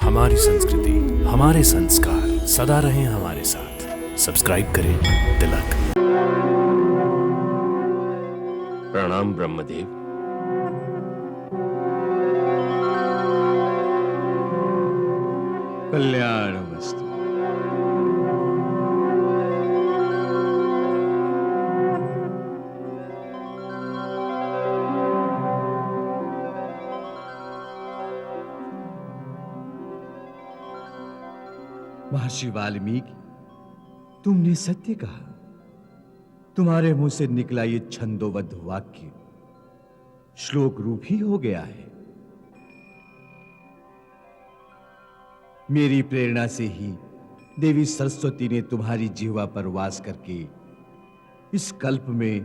हमारी संस्कृति, हमारे संस्कार सदा रहें हमारे साथ। सब्सक्राइब करें तिलक। प्रणाम ब्रह्मदेव। कल्याणमस्तु। महर्षि वाल्मीकि, तुमने सत्य कहा। तुम्हारे मुंह से निकला ये छंदोबद्ध वाक्य श्लोक रूप ही हो गया है। मेरी प्रेरणा से ही देवी सरस्वती ने तुम्हारी जिह्वा पर वास करके इस कल्प में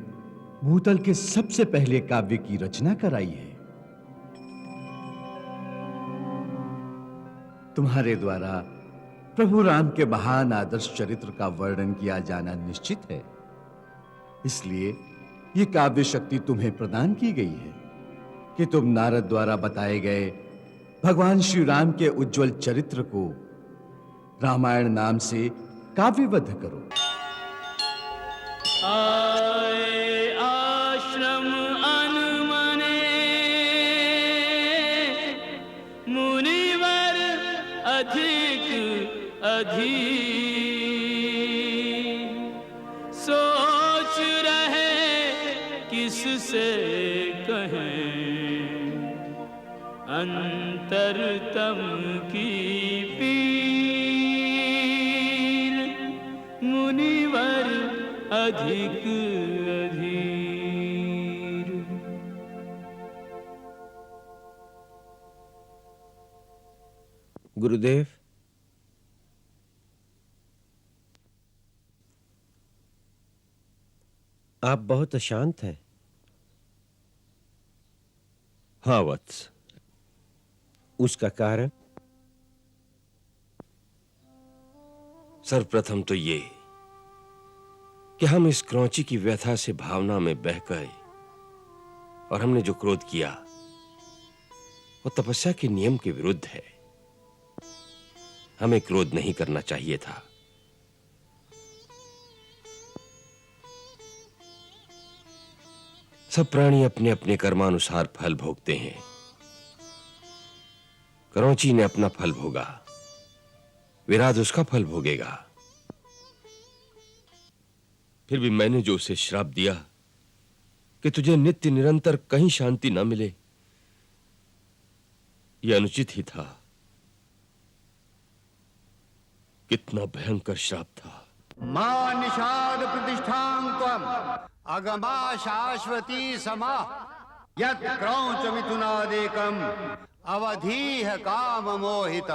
भूतल के सबसे पहले काव्य की रचना कराई है। तुम्हारे द्वारा प्रभु राम के महान आदर्श चरित्र का वर्णन किया जाना निश्चित है, इसलिए यह काव्य शक्ति तुम्हें प्रदान की गई है कि तुम नारद द्वारा बताए गए भगवान श्री राम के उज्जवल चरित्र को रामायण नाम से काव्यबद्ध करो। आए आश्रम अनमने मुनिवर अधिक अधीर, सोच रहे किससे कहें अंतरतम की पीर, मुनिवर अधिक अधीर। गुरुदेव, आप बहुत अशांत हैं। हाँ वत्स। उसका कारण? सर्वप्रथम तो ये कि हम इस क्रौंची की व्यथा से भावना में बह गए और हमने जो क्रोध किया वो तपस्या के नियम के विरुद्ध है। हमें क्रोध नहीं करना चाहिए था। सब प्राणी अपने अपने कर्मानुसार फल भोगते हैं। क्रौंची ने अपना फल भोगा, विराट उसका फल भोगेगा। फिर भी मैंने जो उसे श्राप दिया कि तुझे नित्य निरंतर कहीं शांति न मिले, यह अनुचित ही था। कितना भयंकर श्राप था। मां निषाद प्रतिष्ठां त्वम् अगमा शाश्वती समा, यत् क्रौंच मिथुनादेकम् अवधीह काम मोहित।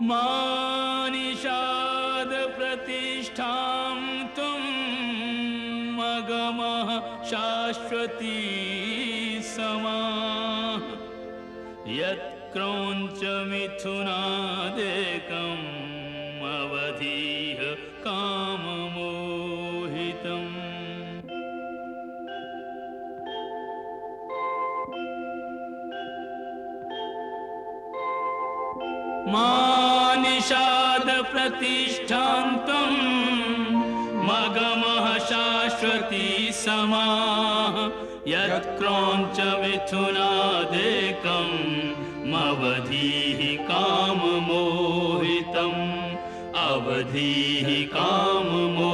मां निषाद प्रतिष्ठां तुम अगमः शाश्वती समा, यत् क्रौंच मिथुनादेकम् अवधीह काममोहितम्। मां निषाद प्रतिष्ठान्तं मगमः शाश्वती समा, यत् क्रौंच मिथुनादेकम् अवधीः काममोहितम्। अवधीः काममोहितम्।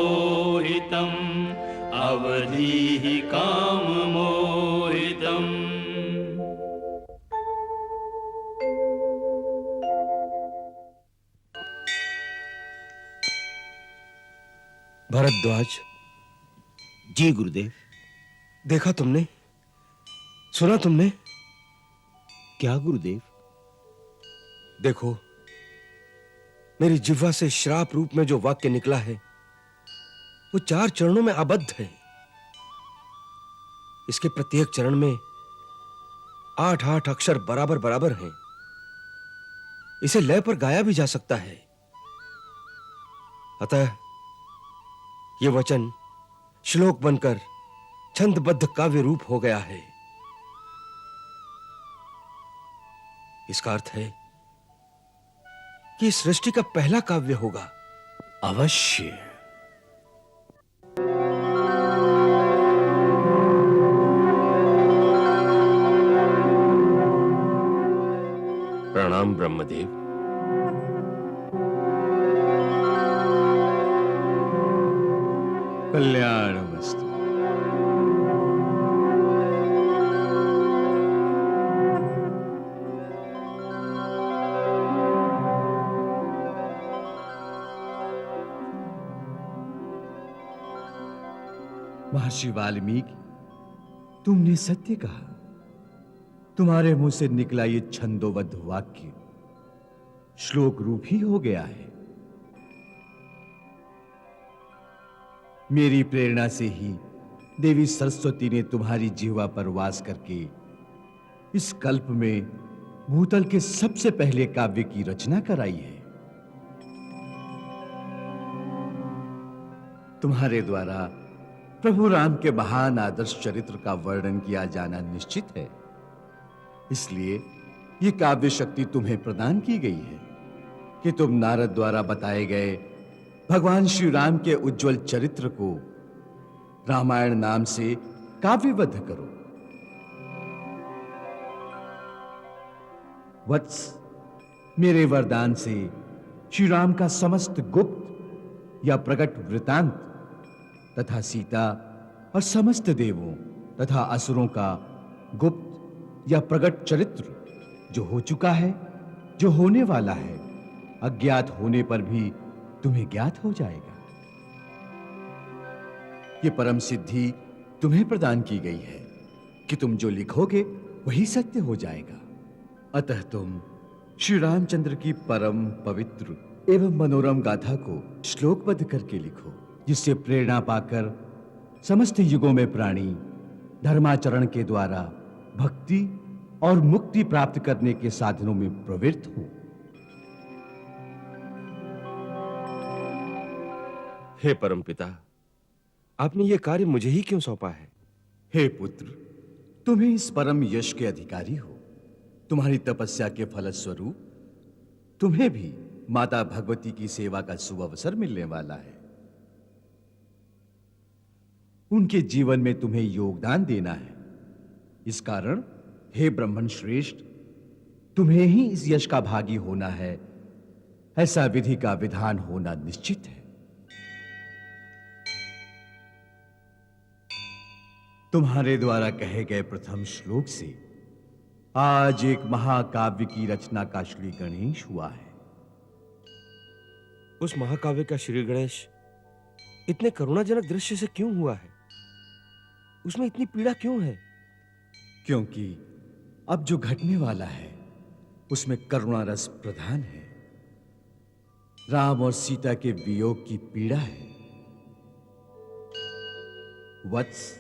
अवधीः काममोहितम्। भरद्वाज। जी गुरुदेव। देखा तुमने? सुना तुमने? क्या गुरुदेव? देखो, मेरी जिह्वा से श्राप रूप में जो वाक्य निकला है वो 4 चरणों में आबद्ध है। इसके प्रत्येक चरण में 8-8 अक्षर बराबर बराबर हैं। इसे लय पर गाया भी जा सकता है। अतः ये वचन श्लोक बनकर छंदबद्ध काव्य रूप हो गया है। इसका अर्थ है कि इस सृष्टि का पहला काव्य होगा। अवश्य। प्रणाम ब्रह्मदेव। कल्याणमस्तु। महर्षि वाल्मीकि, तुमने सत्य कहा। तुम्हारे मुंह से निकला ये छंदोबद्ध वाक्य श्लोक रूप ही हो गया है। मेरी प्रेरणा से ही देवी सरस्वती ने तुम्हारी जिह्वा पर वास करके इस कल्प में भूतल के सबसे पहले काव्य की रचना कराई है। तुम्हारे द्वारा प्रभु राम के महान आदर्श चरित्र का वर्णन किया जाना निश्चित है, इसलिए यह काव्य शक्ति तुम्हें प्रदान की गई है कि तुम नारद द्वारा बताए गए भगवान श्री राम के उज्जवल चरित्र को रामायण नाम से काव्यबद्ध करो। वत्स, मेरे वरदान से श्री राम का समस्त गुप्त या प्रकट वृतांत तथा सीता और समस्त देवों तथा असुरों का गुप्त या प्रकट चरित्र जो हो चुका है, जो होने वाला है, अज्ञात होने पर भी तुम्हें ज्ञात हो जाएगा। ये परम सिद्धि तुम्हें प्रदान की गई है कि तुम जो लिखोगे वही सत्य हो जाएगा। अतः तुम श्री रामचंद्र की परम पवित्र एवं मनोरम गाथा को श्लोकबद्ध करके लिखो, जिससे प्रेरणा पाकर समस्त युगों में प्राणी धर्माचरण के द्वारा भक्ति और मुक्ति प्राप्त करने के साधनों में प्रवृत्त हो। हे परमपिता, आपने यह कार्य मुझे ही क्यों सौंपा है? हे पुत्र, तुम्हें इस परम यश के अधिकारी हो। तुम्हारी तपस्या के फलस्वरूप तुम्हें भी माता भगवती की सेवा का सुअवसर मिलने वाला है। उनके जीवन में तुम्हें योगदान देना है। इस कारण हे ब्राह्मण श्रेष्ठ, तुम्हें ही इस यश का भागी होना है, ऐसा विधि का विधान होना निश्चित है। तुम्हारे द्वारा कहे गए प्रथम श्लोक से आज एक महाकाव्य की रचना का श्री गणेश हुआ है। उस महाकाव्य का श्री गणेश इतने करुणाजनक दृश्य से क्यों हुआ है? उसमें इतनी पीड़ा क्यों है? क्योंकि अब जो घटने वाला है उसमें करुणा रस प्रधान है। राम और सीता के वियोग की पीड़ा है। वत्स,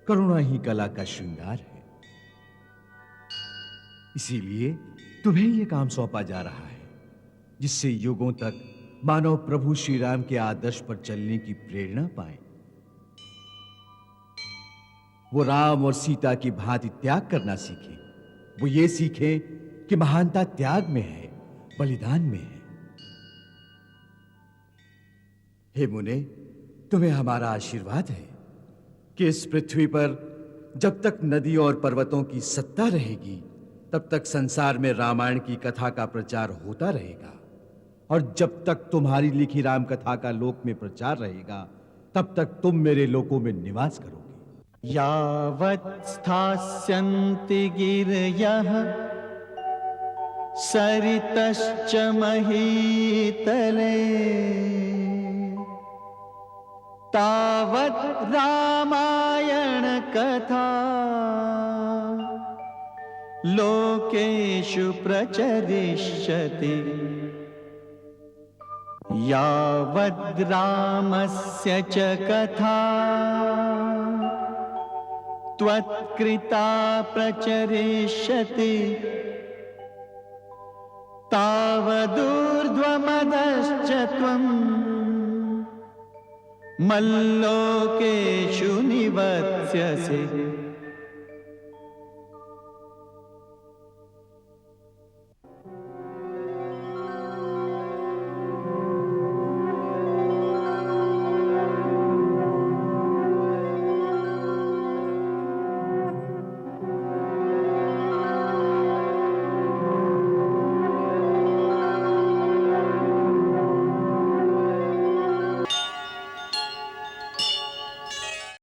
करुणा ही कला का श्रृंगार है। इसीलिए तुम्हें यह काम सौंपा जा रहा है, जिससे युगों तक मानव प्रभु श्री राम के आदर्श पर चलने की प्रेरणा पाए। वो राम और सीता की भांति त्याग करना सीखें। वो ये सीखें कि महानता त्याग में है, बलिदान में है। हे मुने, तुम्हें हमारा आशीर्वाद है कि इस पृथ्वी पर जब तक नदी और पर्वतों की सत्ता रहेगी, तब तक संसार में रामायण की कथा का प्रचार होता रहेगा। और जब तक तुम्हारी लिखी राम कथा का लोक में प्रचार रहेगा, तब तक तुम मेरे लोकों में निवास करोगे। यावत् स्थास्यन्ति गिरयः सरितश्च महीतले तावत् रामायण कथा लोकेषु प्रचरिष्यति। यावद् रामस्य च कथा त्वत्कृता प्रचरिष्यति तावदूर्ध्वमदश्च त्वम् मल्लोकेषु निवत्स्यसे